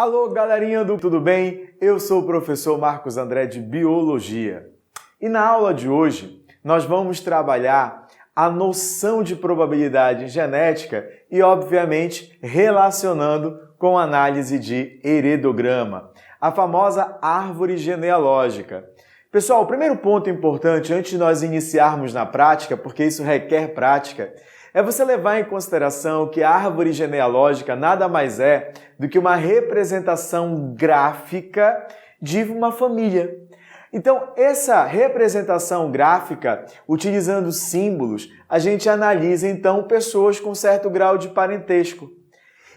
Alô, galerinha do Tudo Bem? Eu sou o professor Marcos André de Biologia. E na aula de hoje, nós vamos trabalhar a noção de probabilidade genética e, obviamente, relacionando com a análise de heredograma, a famosa árvore genealógica. Pessoal, o primeiro ponto importante antes de nós iniciarmos na prática, porque isso requer prática, é você levar em consideração que a árvore genealógica nada mais é do que uma representação gráfica de uma família. Então, essa representação gráfica, utilizando símbolos, a gente analisa então pessoas com certo grau de parentesco.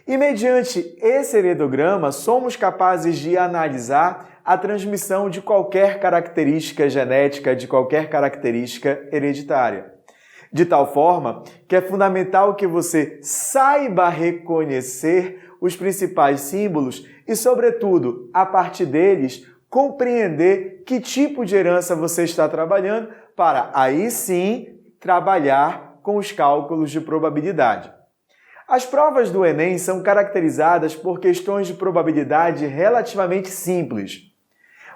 E mediante esse heredograma, somos capazes de analisar a transmissão de qualquer característica genética, de qualquer característica hereditária. De tal forma que é fundamental que você saiba reconhecer os principais símbolos e, sobretudo, a partir deles, compreender que tipo de herança você está trabalhando para, aí sim, trabalhar com os cálculos de probabilidade. As provas do Enem são caracterizadas por questões de probabilidade relativamente simples.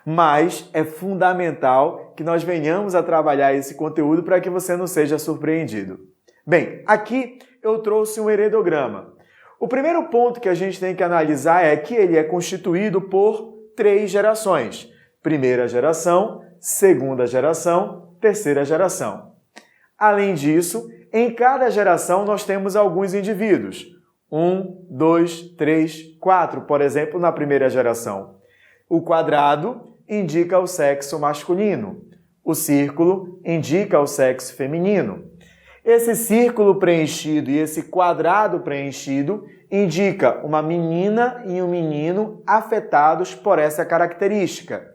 Mas é fundamental que nós venhamos a trabalhar esse conteúdo para que você não seja surpreendido. Bem, aqui eu trouxe um heredograma. O primeiro ponto que a gente tem que analisar é que ele é constituído por 3 gerações. Primeira geração, segunda geração, terceira geração. Além disso, em cada geração nós temos alguns indivíduos. 1, 2, 3, 4, por exemplo, na primeira geração. O quadrado indica o sexo masculino. O círculo indica o sexo feminino. Esse círculo preenchido e esse quadrado preenchido indica uma menina e um menino afetados por essa característica.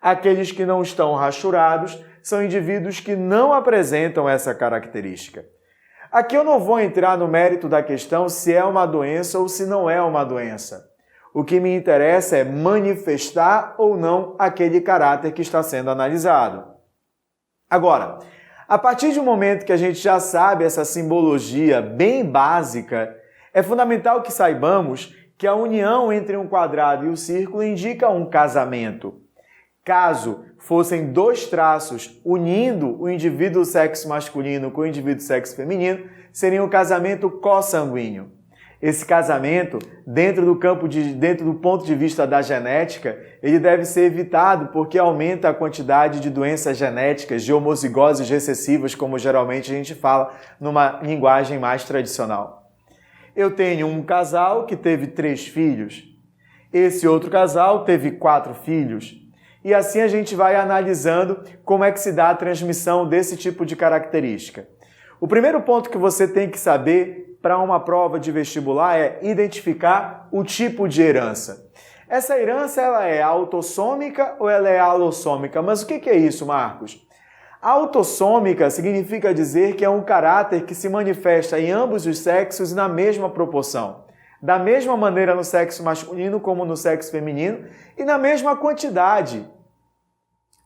Aqueles que não estão rachurados são indivíduos que não apresentam essa característica. Aqui eu não vou entrar no mérito da questão se é uma doença ou se não é uma doença. O que me interessa é manifestar ou não aquele caráter que está sendo analisado. Agora, a partir do momento que a gente já sabe essa simbologia bem básica, é fundamental que saibamos que a união entre um quadrado e o círculo indica um casamento. Caso fossem 2 traços unindo o indivíduo do sexo masculino com o indivíduo do sexo feminino, seria um casamento consanguíneo. Esse casamento, dentro do ponto de vista da genética, ele deve ser evitado porque aumenta a quantidade de doenças genéticas, de homozigoses recessivas, como geralmente a gente fala numa linguagem mais tradicional. Eu tenho um casal que teve 3 filhos. Esse outro casal teve 4 filhos. E assim a gente vai analisando como é que se dá a transmissão desse tipo de característica. O primeiro ponto que você tem que saber para uma prova de vestibular é identificar o tipo de herança. Essa herança ela é autossômica ou ela é alossômica? Mas o que é isso, Marcos? Autossômica significa dizer que é um caráter que se manifesta em ambos os sexos e na mesma proporção. Da mesma maneira no sexo masculino como no sexo feminino e na mesma quantidade.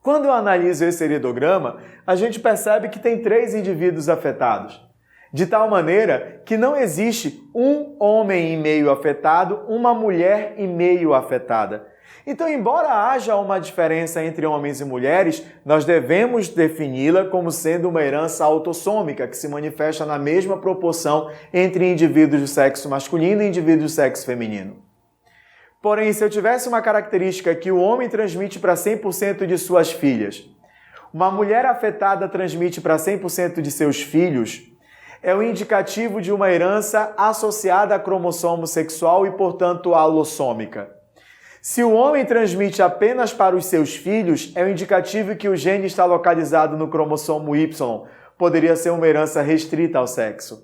Quando eu analiso esse heredograma, a gente percebe que tem 3 indivíduos afetados. De tal maneira que não existe um homem e meio afetado, uma mulher e meio afetada. Então, embora haja uma diferença entre homens e mulheres, nós devemos defini-la como sendo uma herança autossômica, que se manifesta na mesma proporção entre indivíduos do sexo masculino e indivíduos do sexo feminino. Porém, se eu tivesse uma característica que o homem transmite para 100% de suas filhas, uma mulher afetada transmite para 100% de seus filhos, é o indicativo de uma herança associada a cromossomo sexual e, portanto, alossômica. Se o homem transmite apenas para os seus filhos, é o indicativo que o gene está localizado no cromossomo Y, poderia ser uma herança restrita ao sexo.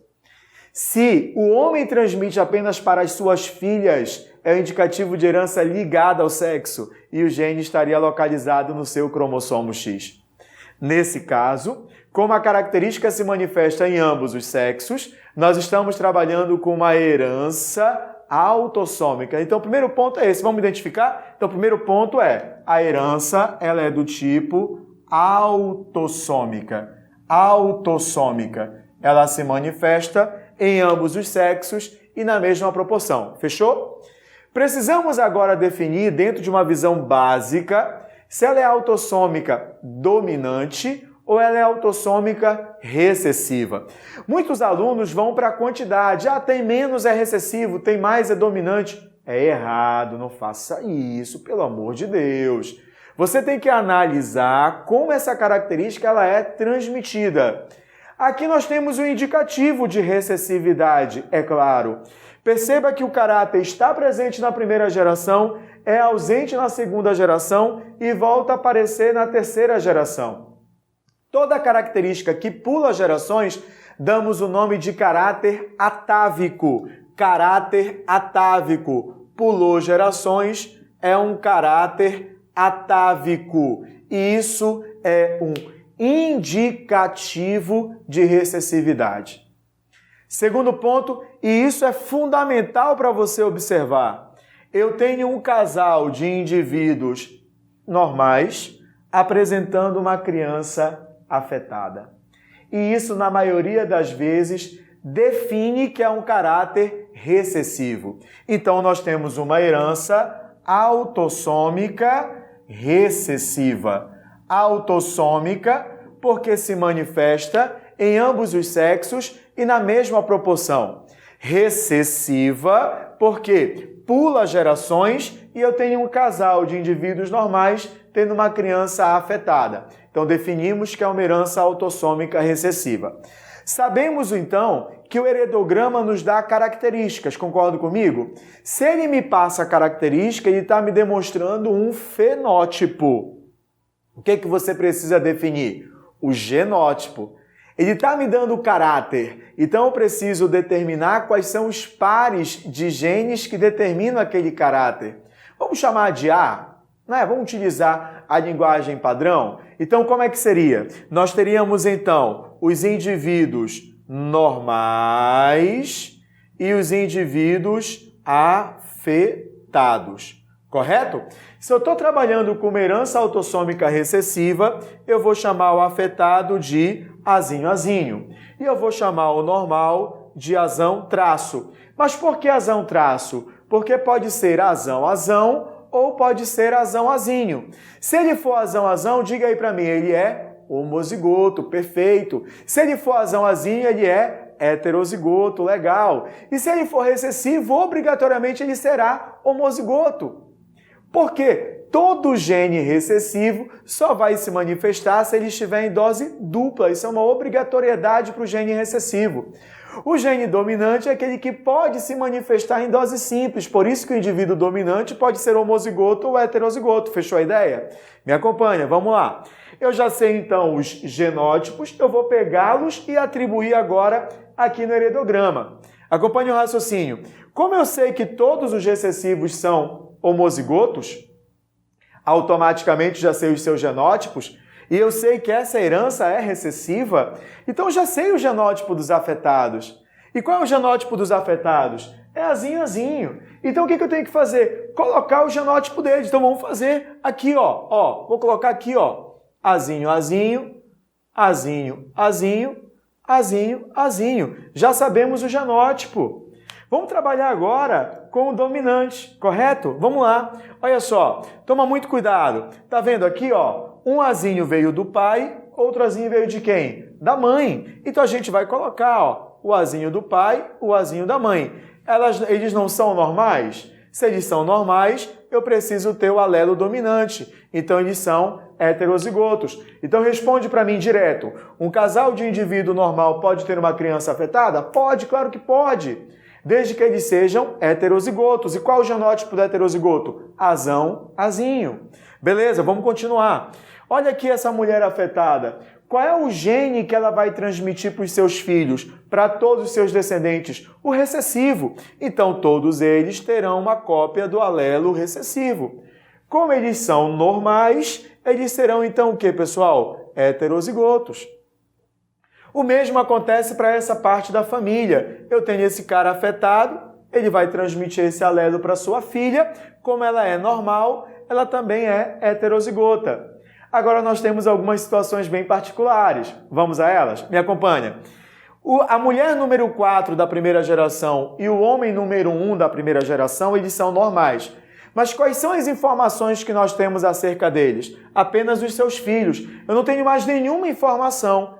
Se o homem transmite apenas para as suas filhas, é o indicativo de herança ligada ao sexo e o gene estaria localizado no seu cromossomo X. Nesse caso, como a característica se manifesta em ambos os sexos, nós estamos trabalhando com uma herança autossômica. Então, o primeiro ponto é esse. Vamos identificar? Então, o primeiro ponto é a herança, ela é do tipo autossômica. Autossômica. Ela se manifesta em ambos os sexos e na mesma proporção. Fechou? Precisamos agora definir, dentro de uma visão básica, se ela é autossômica dominante ou ela é autossômica recessiva. Muitos alunos vão para a quantidade. Tem menos é recessivo, tem mais é dominante. É errado, não faça isso, pelo amor de Deus. Você tem que analisar como essa característica ela é transmitida. Aqui nós temos um indicativo de recessividade, é claro. Perceba que o caráter está presente na primeira geração, é ausente na segunda geração e volta a aparecer na terceira geração. Toda característica que pula gerações, damos o nome de caráter atávico. Caráter atávico. Pulou gerações, é um caráter atávico. E isso é um indicativo de recessividade. Segundo ponto, e isso é fundamental para você observar, eu tenho um casal de indivíduos normais apresentando uma criança afetada. E isso, na maioria das vezes, define que é um caráter recessivo. Então, nós temos uma herança autossômica recessiva. Autossômica porque se manifesta em ambos os sexos e na mesma proporção. Recessiva porque pula gerações e eu tenho um casal de indivíduos normais tendo uma criança afetada. Então definimos que é uma herança autossômica recessiva. Sabemos então que o heredograma nos dá características, concorda comigo? Se ele me passa a característica, ele está me demonstrando um fenótipo. O que você precisa definir? O genótipo. Ele está me dando o caráter, então eu preciso determinar quais são os pares de genes que determinam aquele caráter. Vamos chamar de A, né? Vamos utilizar a linguagem padrão? Então, como é que seria? Nós teríamos, então, os indivíduos normais e os indivíduos afetados. Correto? Se eu estou trabalhando com uma herança autossômica recessiva, eu vou chamar o afetado de azinho. E eu vou chamar o normal de azão-traço. Mas por que azão-traço? Porque pode ser azão-azão ou pode ser azão-azinho. Se ele for azão-azão, diga aí para mim, ele é homozigoto, perfeito. Se ele for azão-azinho, ele é heterozigoto, legal. E se ele for recessivo, obrigatoriamente ele será homozigoto. Porque todo gene recessivo só vai se manifestar se ele estiver em dose dupla. Isso é uma obrigatoriedade para o gene recessivo. O gene dominante é aquele que pode se manifestar em dose simples. Por isso que o indivíduo dominante pode ser homozigoto ou heterozigoto. Fechou a ideia? Me acompanha, vamos lá. Eu já sei então os genótipos, eu vou pegá-los e atribuir agora aqui no heredograma. Acompanhe o raciocínio. Como eu sei que todos os recessivos são homozigotos, automaticamente já sei os seus genótipos, e eu sei que essa herança é recessiva, então já sei o genótipo dos afetados. E qual é o genótipo dos afetados? É azinho. Então o que eu tenho que fazer? Colocar o genótipo deles. Então vamos fazer aqui, vou colocar aqui, azinho. Já sabemos o genótipo. Vamos trabalhar agora com o dominante, correto? Vamos lá. Olha só, toma muito cuidado. Tá vendo aqui, um azinho veio do pai, outro azinho veio de quem? Da mãe. Então a gente vai colocar, o azinho do pai, o azinho da mãe. Eles não são normais? Se eles são normais, eu preciso ter o alelo dominante. Então eles são heterozigotos. Então responde para mim direto. Um casal de indivíduo normal pode ter uma criança afetada? Pode, claro que pode. Desde que eles sejam heterozigotos. E qual o genótipo do heterozigoto? Azinho. Beleza, vamos continuar. Olha aqui essa mulher afetada. Qual é o gene que ela vai transmitir para os seus filhos, para todos os seus descendentes? O recessivo. Então, todos eles terão uma cópia do alelo recessivo. Como eles são normais, eles serão então o que, pessoal? Heterozigotos. O mesmo acontece para essa parte da família. Eu tenho esse cara afetado, ele vai transmitir esse alelo para sua filha. Como ela é normal, ela também é heterozigota. Agora nós temos algumas situações bem particulares. Vamos a elas? Me acompanha. A mulher número 4 da primeira geração e o homem número 1 da primeira geração, eles são normais. Mas quais são as informações que nós temos acerca deles? Apenas os seus filhos. Eu não tenho mais nenhuma informação.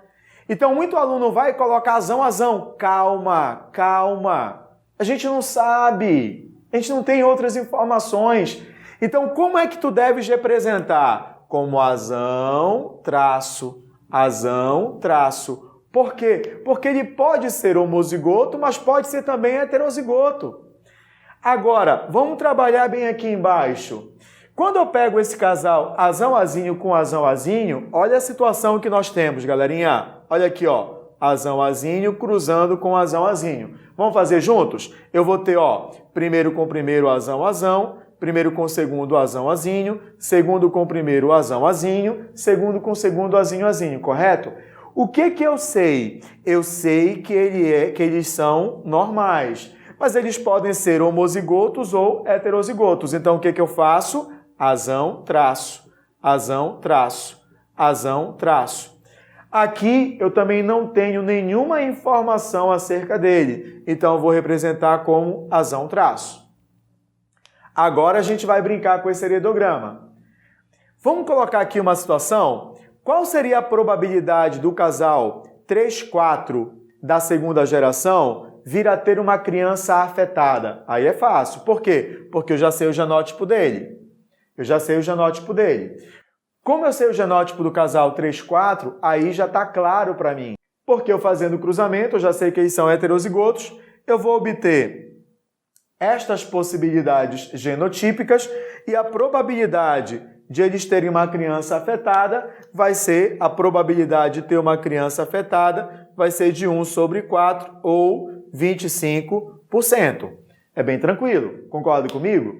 Então, muito aluno vai colocar azão. Calma, calma. A gente não sabe. A gente não tem outras informações. Então, como é que tu deves representar? Como azão, traço. Azão, traço. Por quê? Porque ele pode ser homozigoto, mas pode ser também heterozigoto. Agora, vamos trabalhar bem aqui embaixo. Quando eu pego esse casal azão-azinho com azão-azinho, olha a situação que nós temos, galerinha. Olha aqui, ó, azão-azinho cruzando com azão-azinho. Vamos fazer juntos? Eu vou ter, ó, primeiro com primeiro azão-azão, primeiro com segundo azão-azinho, segundo com primeiro azão-azinho, segundo com segundo azinho-azinho, correto? O que eu sei? Eu sei que eles são normais, mas eles podem ser homozigotos ou heterozigotos. Então, o que eu faço? Azão, traço, azão, traço, azão, traço. Aqui eu também não tenho nenhuma informação acerca dele, então eu vou representar como azão, traço. Agora a gente vai brincar com esse heredograma. Vamos colocar aqui uma situação. Qual seria a probabilidade do casal 3-4 da segunda geração vir a ter uma criança afetada? Aí é fácil. Por quê? Porque eu já sei o genótipo dele. Como eu sei o genótipo do casal 3-4, aí já está claro para mim. Porque eu fazendo cruzamento, eu já sei que eles são heterozigotos, eu vou obter estas possibilidades genotípicas e a probabilidade de eles terem uma criança afetada vai ser, a probabilidade de ter uma criança afetada vai ser de 1/4 ou 25%. É bem tranquilo, concorda comigo?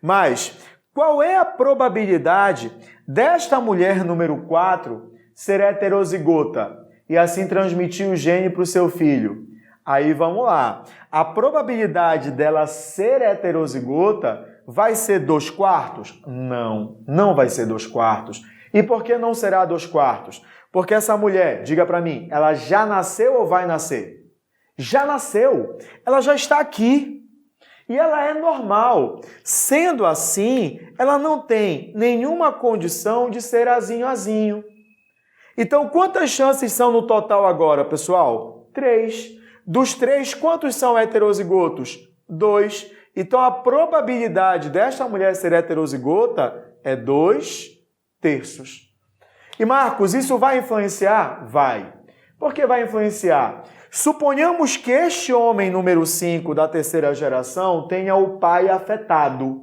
Mas qual é a probabilidade desta mulher número 4 ser heterozigota e assim transmitir o gene para o seu filho? Aí vamos lá. A probabilidade dela ser heterozigota vai ser 2/4? Não, não vai ser 2/4. E por que não será 2/4? Porque essa mulher, diga para mim, ela já nasceu ou vai nascer? Já nasceu. Ela já está aqui. E ela é normal. Sendo assim, ela não tem nenhuma condição de ser azinho-azinho. Então, quantas chances são no total agora, pessoal? 3. Dos 3, quantos são heterozigotos? 2. Então, a probabilidade desta mulher ser heterozigota é 2/3. E, Marcos, isso vai influenciar? Vai. Por que vai influenciar? Suponhamos que este homem número 5 da terceira geração tenha o pai afetado.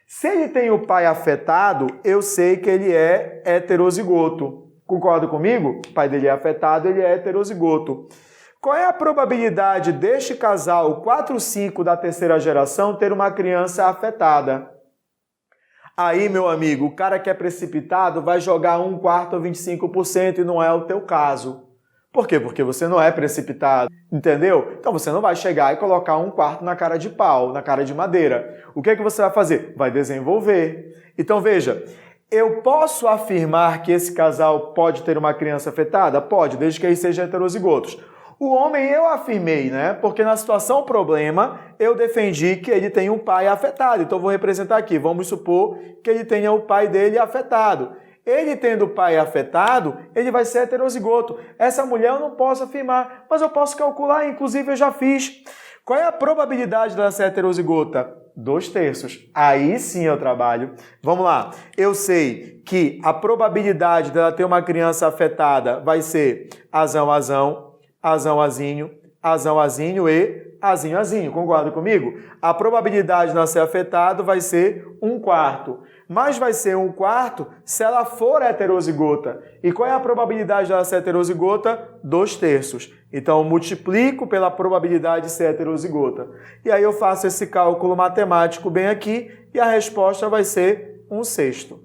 Se ele tem o pai afetado, eu sei que ele é heterozigoto. Concorda comigo? O pai dele é afetado, ele é heterozigoto. Qual é a probabilidade deste casal 4-5 da terceira geração ter uma criança afetada? Aí, meu amigo, o cara que é precipitado vai jogar 1/4 ou 25% e não é o teu caso. Por quê? Porque você não é precipitado, entendeu? Então você não vai chegar e colocar 1/4 na cara de pau, na cara de madeira. O que é que você vai fazer? Vai desenvolver. Então veja, eu posso afirmar que esse casal pode ter uma criança afetada? Pode, desde que eles sejam heterozigotos. O homem eu afirmei, né? Porque na situação problema eu defendi que ele tem um pai afetado. Então eu vou representar aqui. Vamos supor que ele tenha o pai dele afetado. Ele tendo o pai afetado, ele vai ser heterozigoto. Essa mulher eu não posso afirmar, mas eu posso calcular, inclusive eu já fiz. Qual é a probabilidade dela ser heterozigota? 2/3. Aí sim eu trabalho. Vamos lá. Eu sei que a probabilidade dela ter uma criança afetada vai ser azão-azão, azão-azinho, azão-azinho e azinho-azinho. Concorda comigo? A probabilidade de ela ser afetado vai ser 1/4. Mas vai ser 1/4 se ela for heterozigota. E qual é a probabilidade dela ser heterozigota? 2/3. Então, eu multiplico pela probabilidade de ser heterozigota. E aí eu faço esse cálculo matemático bem aqui e a resposta vai ser 1/6.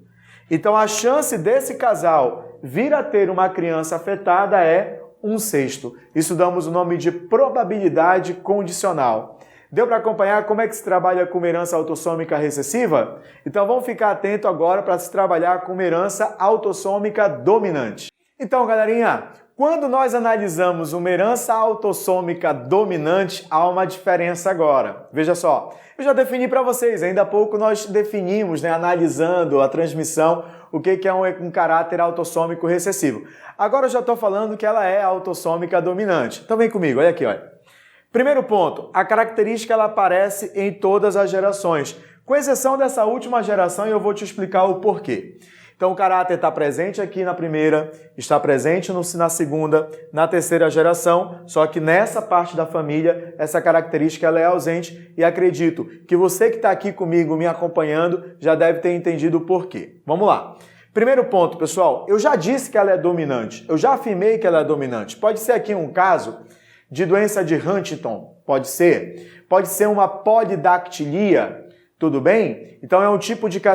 Então, a chance desse casal vir a ter uma criança afetada é 1/6. Isso damos o nome de probabilidade condicional. Deu para acompanhar como é que se trabalha com uma herança autossômica recessiva? Então vamos ficar atento agora para se trabalhar com uma herança autossômica dominante. Então, galerinha, Quando nós analisamos uma herança autossômica dominante, há uma diferença agora. Veja só, eu já defini para vocês, ainda há pouco nós definimos, analisando a transmissão, o que é um caráter autossômico recessivo. Agora eu já estou falando que ela é autossômica dominante. Então vem comigo, olha aqui, olha. Primeiro ponto, a característica ela aparece em todas as gerações, com exceção dessa última geração, e eu vou te explicar o porquê. Então o caráter está presente aqui na primeira, está presente na segunda, na terceira geração, só que nessa parte da família, essa característica ela é ausente e acredito que você que está aqui comigo me acompanhando já deve ter entendido o porquê. Vamos lá. Primeiro ponto, pessoal, eu já disse que ela é dominante, eu já afirmei que ela é dominante. Pode ser aqui um caso de doença de Huntington, pode ser uma polidactilia. Tudo bem? Então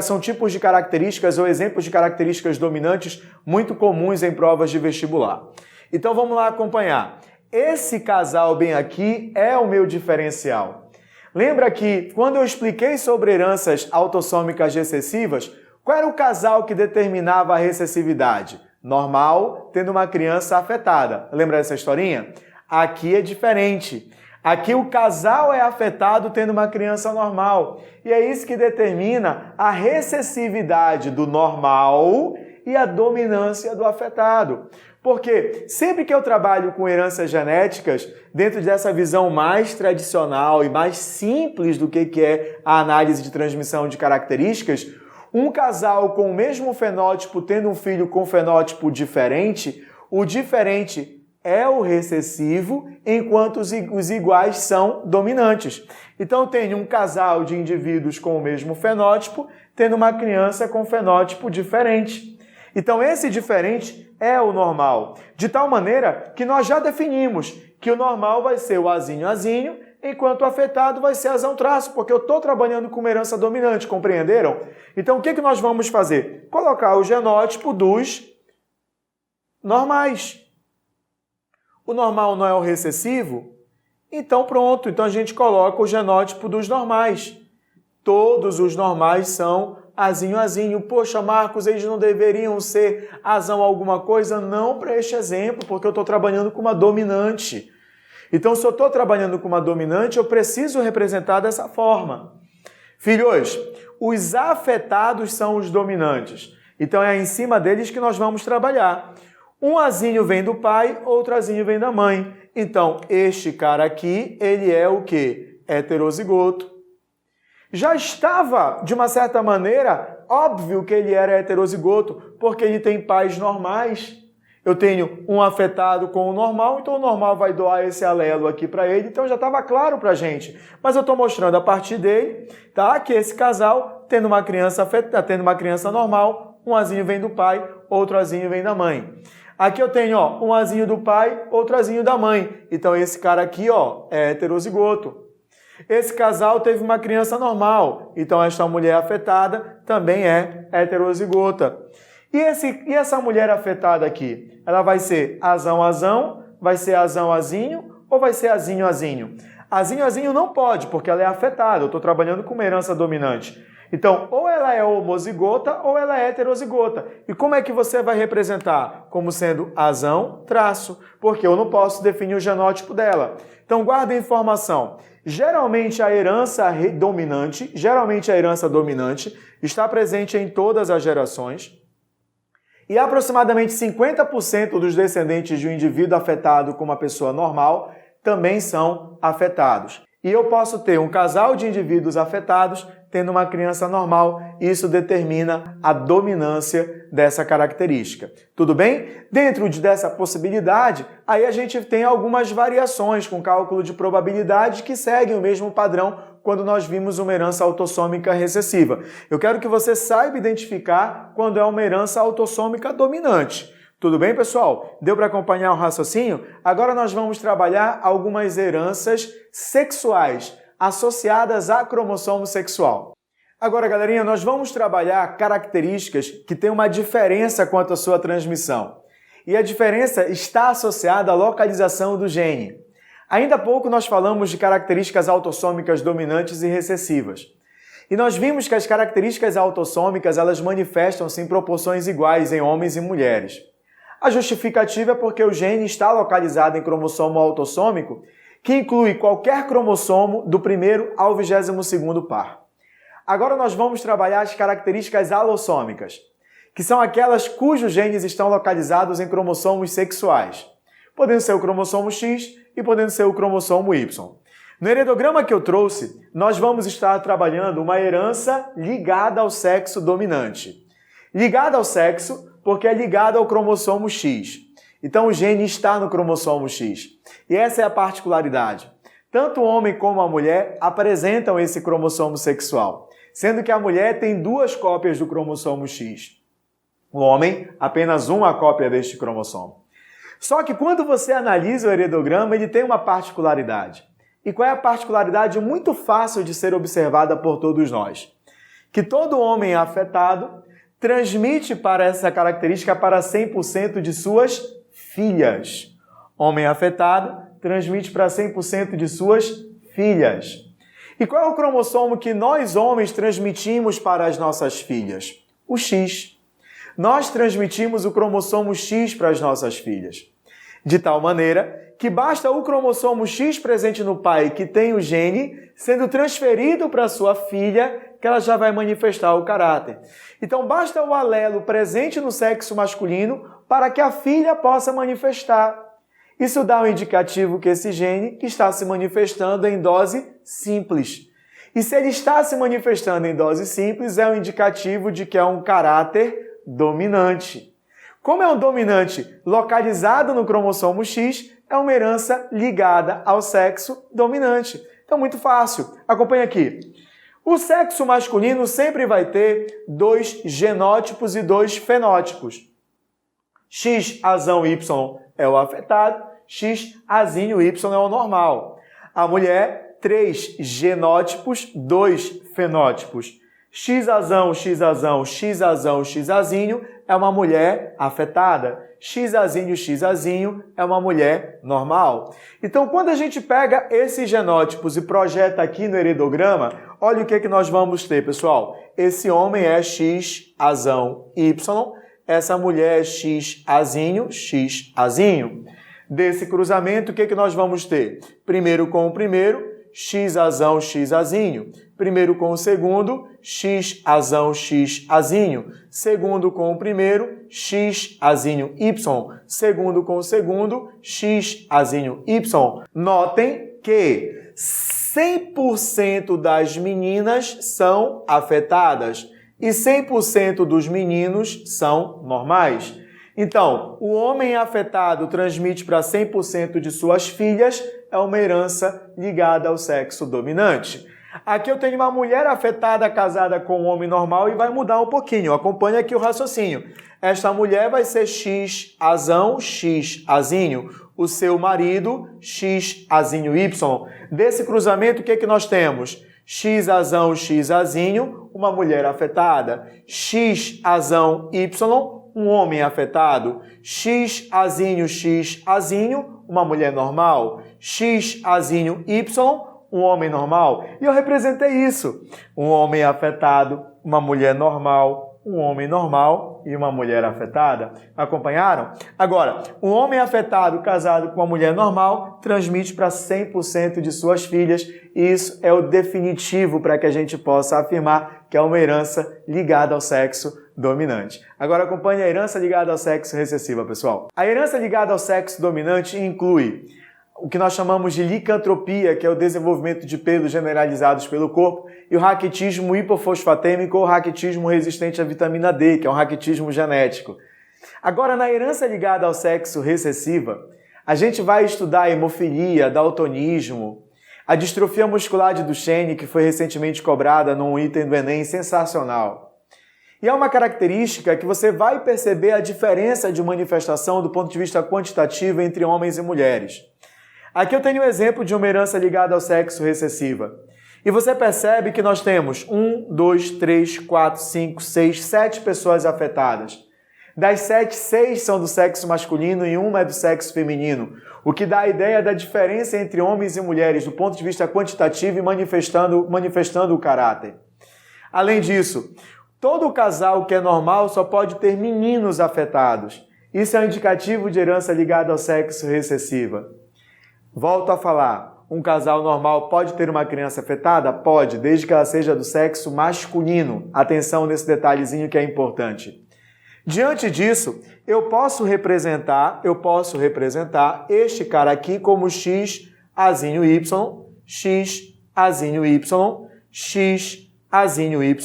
são tipos de características ou exemplos de características dominantes muito comuns em provas de vestibular. Então vamos lá acompanhar. Esse casal bem aqui é o meu diferencial. Lembra que quando eu expliquei sobre heranças autossômicas recessivas, qual era o casal que determinava a recessividade? Normal, tendo uma criança afetada. Lembra dessa historinha? Aqui é diferente. Aqui o casal é afetado tendo uma criança normal. E é isso que determina a recessividade do normal e a dominância do afetado. Porque sempre que eu trabalho com heranças genéticas, dentro dessa visão mais tradicional e mais simples do que é a análise de transmissão de características, um casal com o mesmo fenótipo tendo um filho com fenótipo diferente, o diferente é o recessivo, enquanto os iguais são dominantes. Então, eu tenho um casal de indivíduos com o mesmo fenótipo, tendo uma criança com fenótipo diferente. Então, esse diferente é o normal. De tal maneira que nós já definimos que o normal vai ser o azinho, enquanto o afetado vai ser azão-traço, porque eu estou trabalhando com uma herança dominante, compreenderam? Então, o que nós vamos fazer? Colocar o genótipo dos normais. O normal não é o recessivo? Então pronto, então a gente coloca o genótipo dos normais. Todos os normais são azinho. Poxa, Marcos, eles não deveriam ser azão alguma coisa? Não para este exemplo, porque eu estou trabalhando com uma dominante. Então, se eu estou trabalhando com uma dominante, eu preciso representar dessa forma. Filhos, os afetados são os dominantes. Então, é em cima deles que nós vamos trabalhar. Um azinho vem do pai, outro azinho vem da mãe. Então, este cara aqui, ele é o quê? Heterozigoto. Já estava, de uma certa maneira, óbvio que ele era heterozigoto, porque ele tem pais normais. Eu tenho um afetado com o normal, então o normal vai doar esse alelo aqui para ele, então já estava claro para a gente. Mas eu estou mostrando a partir dele, tá? Que esse casal, tendo uma criança normal, um azinho vem do pai, outro azinho vem da mãe. Aqui eu tenho um azinho do pai, outro azinho da mãe. Então esse cara aqui é heterozigoto. Esse casal teve uma criança normal. Então esta mulher afetada também é heterozigota. E essa mulher afetada aqui? Ela vai ser azão, vai ser azão-azinho ou vai ser azinho-azinho? Azinho-azinho não pode, porque ela é afetada. Eu estou trabalhando com uma herança dominante. Então, ou ela é homozigota ou ela é heterozigota. E como é que você vai representar? Como sendo azão-traço, porque eu não posso definir o genótipo dela. Então, guarda a informação. Geralmente a herança dominante está presente em todas as gerações. E aproximadamente 50% dos descendentes de um indivíduo afetado com uma pessoa normal também são afetados. E eu posso ter um casal de indivíduos afetados tendo uma criança normal, e isso determina a dominância dessa característica. Tudo bem? Dentro dessa possibilidade, aí a gente tem algumas variações com cálculo de probabilidade que seguem o mesmo padrão quando nós vimos uma herança autossômica recessiva. Eu quero que você saiba identificar quando é uma herança autossômica dominante. Tudo bem, pessoal? Deu para acompanhar o raciocínio? Agora nós vamos trabalhar algumas heranças sexuais associadas a cromossomo sexual. Agora, galerinha, nós vamos trabalhar características que têm uma diferença quanto à sua transmissão. E a diferença está associada à localização do gene. Ainda há pouco nós falamos de características autossômicas dominantes e recessivas. E nós vimos que as características autossômicas elas manifestam-se em proporções iguais em homens e mulheres. A justificativa é porque o gene está localizado em cromossomo autossômico, que inclui qualquer cromossomo do primeiro ao 22º par. Agora nós vamos trabalhar as características alossômicas, que são aquelas cujos genes estão localizados em cromossomos sexuais, podendo ser o cromossomo X e podendo ser o cromossomo Y. No heredograma que eu trouxe, nós vamos estar trabalhando uma herança ligada ao sexo dominante. Ligada ao sexo porque é ligada ao cromossomo X. Então o gene está no cromossomo X. E essa é a particularidade. Tanto o homem como a mulher apresentam esse cromossomo sexual, sendo que a mulher tem 2 cópias do cromossomo X. O homem, apenas uma cópia deste cromossomo. Só que quando você analisa o heredograma, ele tem uma particularidade. E qual é a particularidade muito fácil de ser observada por todos nós? Que todo homem afetado transmite para essa característica para 100% de suas filhas. Homem afetado transmite para 100% de suas filhas. E qual é o cromossomo que nós homens transmitimos para as nossas filhas? O X. Nós transmitimos o cromossomo X para as nossas filhas. De tal maneira que basta o cromossomo X presente no pai que tem o gene sendo transferido para sua filha que ela já vai manifestar o caráter. Então basta o alelo presente no sexo masculino para que a filha possa manifestar. Isso dá um indicativo que esse gene está se manifestando em dose simples. E se ele está se manifestando em dose simples, é um indicativo de que é um caráter dominante. Como é um dominante localizado no cromossomo X, é uma herança ligada ao sexo dominante. Então, muito fácil. Acompanha aqui. O sexo masculino sempre vai ter 2 genótipos e 2 fenótipos. X azão Y é o afetado, X azinho Y é o normal. A mulher, 3 genótipos, 2 fenótipos. X azão, X azão, X azão, X azinho é uma mulher afetada. X azinho, X azinho é uma mulher normal. Então, quando a gente pega esses genótipos e projeta aqui no heredograma, olha o que nós vamos ter, pessoal. Esse homem é X azão Y, essa mulher é X azinho, X azinho. Desse cruzamento, o que nós vamos ter? Primeiro com o primeiro, X azão, X azinho. Primeiro com o segundo, X azão, X azinho. Segundo com o primeiro, X azinho Y. Segundo com o segundo, X azinho Y. Notem que 100% das meninas são afetadas e 100% dos meninos são normais. Então, o homem afetado transmite para 100% de suas filhas, é uma herança ligada ao sexo dominante. Aqui eu tenho uma mulher afetada casada com um homem normal e vai mudar um pouquinho. Acompanhe aqui o raciocínio. Esta mulher vai ser X azão, X azinho. O seu marido, X azinho Y. Desse cruzamento, o que nós temos? X azão, X azinho, uma mulher afetada. X azão Y, um homem afetado. X azinho, X azinho, uma mulher normal. X azinho Y, um homem normal. E eu representei isso. Um homem afetado, uma mulher normal, um homem normal e uma mulher afetada. Acompanharam? Agora, um homem afetado casado com uma mulher normal transmite para 100% de suas filhas e isso é o definitivo para que a gente possa afirmar que é uma herança ligada ao sexo dominante. Agora acompanhe a herança ligada ao sexo recessiva, pessoal. A herança ligada ao sexo dominante inclui o que nós chamamos de licantropia, que é o desenvolvimento de pelos generalizados pelo corpo, e o raquitismo hipofosfatêmico ou raquitismo resistente à vitamina D, que é um raquitismo genético. Agora, na herança ligada ao sexo recessiva, a gente vai estudar a hemofilia, daltonismo, a distrofia muscular de Duchenne, que foi recentemente cobrada num item do Enem sensacional. E é uma característica que você vai perceber a diferença de manifestação do ponto de vista quantitativo entre homens e mulheres. Aqui eu tenho um exemplo de uma herança ligada ao sexo recessiva. E você percebe que nós temos 1, 2, 3, 4, 5, 6, 7 pessoas afetadas. Das 7, 6 são do sexo masculino e 1 é do sexo feminino, o que dá a ideia da diferença entre homens e mulheres do ponto de vista quantitativo e manifestando o caráter. Além disso, todo casal que é normal só pode ter meninos afetados. Isso é um indicativo de herança ligada ao sexo recessiva. Volto a falar, um casal normal pode ter uma criança afetada? Pode, desde que ela seja do sexo masculino. Atenção nesse detalhezinho que é importante. Diante disso, eu posso representar este cara aqui como x azinho y, x azinho y, x azinho y,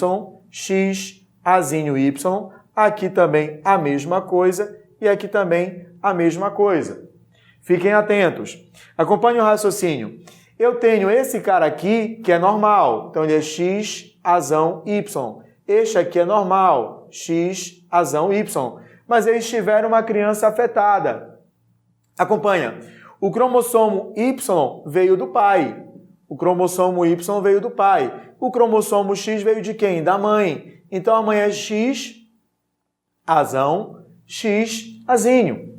x azinho y, aqui também a mesma coisa e aqui também a mesma coisa. Fiquem atentos. Acompanhe o raciocínio. Eu tenho esse cara aqui que é normal, então ele é x azão y. Este aqui é normal, x azão y. Mas eles tiveram uma criança afetada. Acompanha. O cromossomo Y veio do pai. O cromossomo Y veio do pai. O cromossomo X veio de quem? Da mãe. Então a mãe é X azão, X azinho.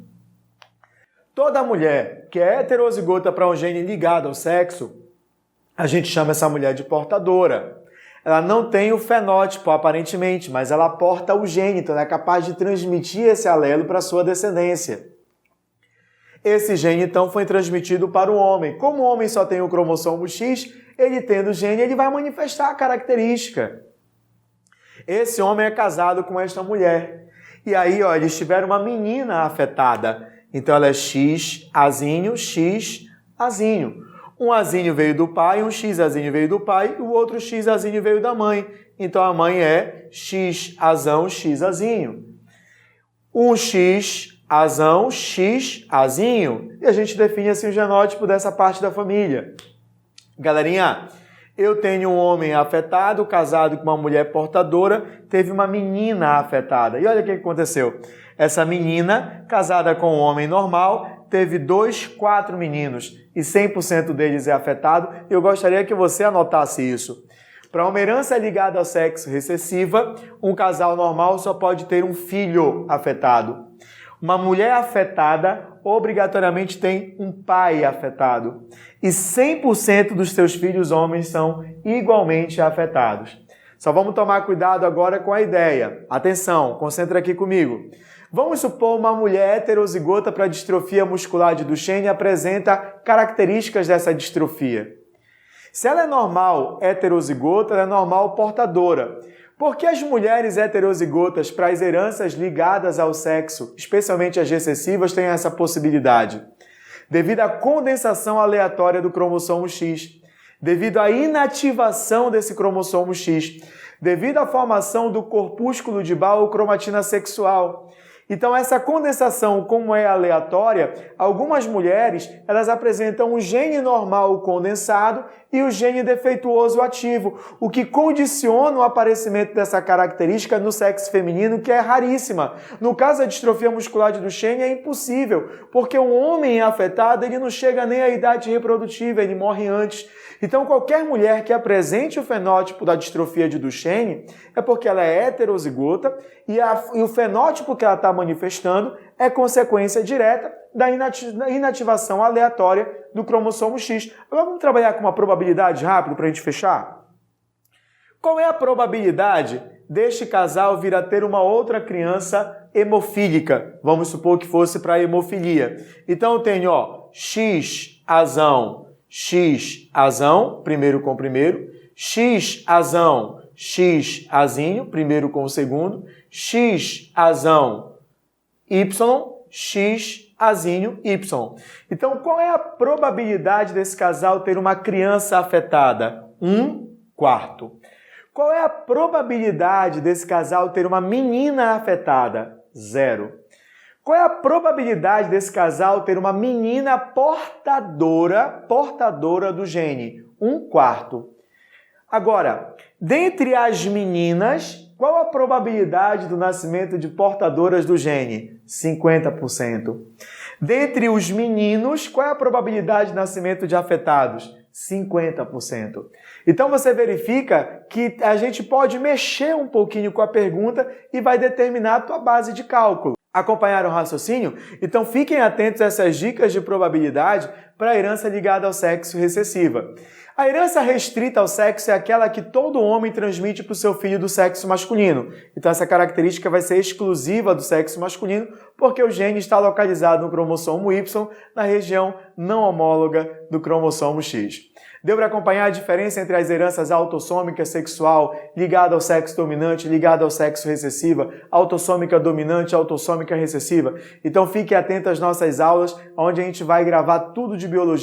Toda mulher que é heterozigota para um gene ligado ao sexo, a gente chama essa mulher de portadora. Ela não tem o fenótipo, aparentemente, mas ela porta o gene, então ela é capaz de transmitir esse alelo para a sua descendência. Esse gene, então, foi transmitido para o homem. Como o homem só tem o cromossomo X, ele tendo o gene, ele vai manifestar a característica. Esse homem é casado com esta mulher. E aí, ó, eles tiveram uma menina afetada. Então, ela é X azinho, X azinho. Um azinho veio do pai, um X azinho veio do pai e o outro X azinho veio da mãe. Então, a mãe é X azão, X azinho. Um X azão, X azinho. E a gente define assim o genótipo dessa parte da família. Galerinha, eu tenho um homem afetado, casado com uma mulher portadora, teve uma menina afetada. E olha o que aconteceu. Essa menina, casada com um homem normal, teve 4 meninos e 100% deles é afetado. Eu gostaria que você anotasse isso. Para uma herança ligada ao sexo recessiva, um casal normal só pode ter um filho afetado. Uma mulher afetada obrigatoriamente tem um pai afetado. E 100% dos seus filhos homens são igualmente afetados. Só vamos tomar cuidado agora com a ideia. Atenção, concentra aqui comigo. Vamos supor uma mulher heterozigota para distrofia muscular de Duchenne apresenta características dessa distrofia. Se ela é normal heterozigota, ela é normal portadora. Por que as mulheres heterozigotas para as heranças ligadas ao sexo, especialmente as recessivas, têm essa possibilidade? Devido à condensação aleatória do cromossomo X, devido à inativação desse cromossomo X, devido à formação do corpúsculo de Ball ou cromatina sexual. Então, essa condensação, como é aleatória, algumas mulheres elas apresentam o gene normal condensado e o gene defeituoso ativo, o que condiciona o aparecimento dessa característica no sexo feminino, que é raríssima. No caso da distrofia muscular de Duchenne, é impossível, porque um homem afetado ele não chega nem à idade reprodutiva, ele morre antes. Então, qualquer mulher que apresente o fenótipo da distrofia de Duchenne é porque ela é heterozigota e o fenótipo que ela está manifestando é consequência direta da inativação aleatória do cromossomo X. Agora vamos trabalhar com uma probabilidade rápido para a gente fechar? Qual é a probabilidade deste casal vir a ter uma outra criança hemofílica? Vamos supor que fosse para hemofilia. Então eu tenho, ó, X azão, primeiro com o primeiro, X azão, X azinho, primeiro com o segundo, X azão, Y, X azinho, Y. Então, qual é a probabilidade desse casal ter uma criança afetada? 1/4. Qual é a probabilidade desse casal ter uma menina afetada? 0. Qual é a probabilidade desse casal ter uma menina portadora do gene? 1/4. Agora, dentre as meninas, qual a probabilidade do nascimento de portadoras do gene? 50%. Dentre os meninos, qual é a probabilidade de nascimento de afetados? 50%. Então você verifica que a gente pode mexer um pouquinho com a pergunta e vai determinar a tua base de cálculo. Acompanharam o raciocínio? Então fiquem atentos a essas dicas de probabilidade para a herança ligada ao sexo recessiva. A herança restrita ao sexo é aquela que todo homem transmite para o seu filho do sexo masculino. Então essa característica vai ser exclusiva do sexo masculino porque o gene está localizado no cromossomo Y, na região não homóloga do cromossomo X. Deu para acompanhar a diferença entre as heranças autossômica sexual ligada ao sexo dominante, ligada ao sexo recessiva, autossômica dominante, autossômica recessiva? Então fique atento às nossas aulas, onde a gente vai gravar tudo de biologia